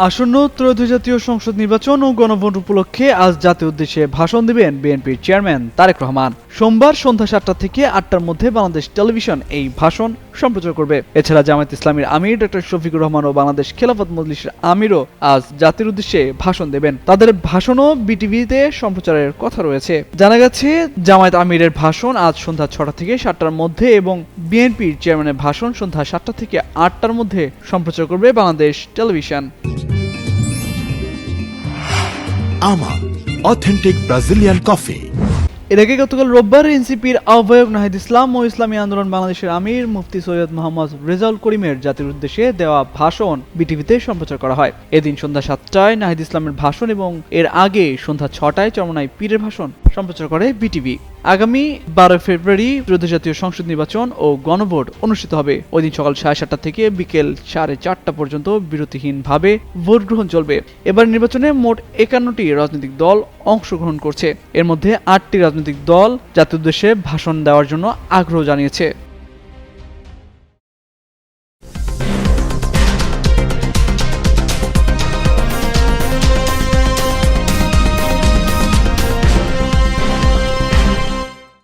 আসন্ন ত্রয়োদশ জাতীয় সংসদ নির্বাচন ও গণভোট উপলক্ষে আজ জাতীয় উদ্দেশ্যে ভাষণ দেবেন বিএনপির চেয়ারম্যান তারেক রহমান। সোমবার সন্ধ্যা 7টা থেকে 8টার মধ্যে বাংলাদেশ টেলিভিশন এই ভাষণ সম্প্রচার করবে। এছাড়া জামায়াত ইসলামীর আমির ডক্টর শফিকুর রহমান ও বাংলাদেশ খেলাফত মজলিসের আমিরও আজ জাতির উদ্দেশ্যে ভাষণ দেবেন। তাদের ভাষণও বিটিভিতে সম্প্রচারের কথা রয়েছে। জানা গেছে, জামায়াত আমিরের ভাষণ আজ সন্ধ্যা 6টা থেকে 7টার মধ্যে এবং বিএনপির চেয়ারম্যানের ভাষণ সন্ধ্যা 7টা থেকে 8টার মধ্যে সম্প্রচার করবে বাংলাদেশ টেলিভিশন। আমা অথেন্টিক ব্রাজিলিয়ান কফি। এর আগে গতকাল রোববার এনসিপির আহ্বায়ক নাহিদ ইসলাম ও ইসলামী আন্দোলন বাংলাদেশের আমির মুফতি সৈয়দ মোহাম্মদ রেজাউল করিমের জাতির উদ্দেশ্যে দেওয়া ভাষণ বিটিভিতে সম্প্রচার করা হয়। এদিন সন্ধ্যা 7টায় নাহিদ ইসলামের ভাষণ এবং এর আগে সন্ধ্যা 6টায় চরমোনাই পীরের ভাষণ সম্প্রচার করে বিটিভি। আগামী 12 ফেব্রুয়ারি ত্রয়োদশ জাতীয় সংসদ নির্বাচন ও গণভোট অনুষ্ঠিত হবে। ওই দিন সকাল 7:30 থেকে বিকেল 4:30 পর্যন্ত বিরতিহীনভাবে ভোট গ্রহণ চলবে। এবার নির্বাচনে মোট 51টি রাজনৈতিক দল অংশগ্রহণ করছে। এর মধ্যে 8টি রাজনৈতিক দল জাতির উদ্দেশ্যে ভাষণ দেওয়ার জন্য আগ্রহ জানিয়েছে।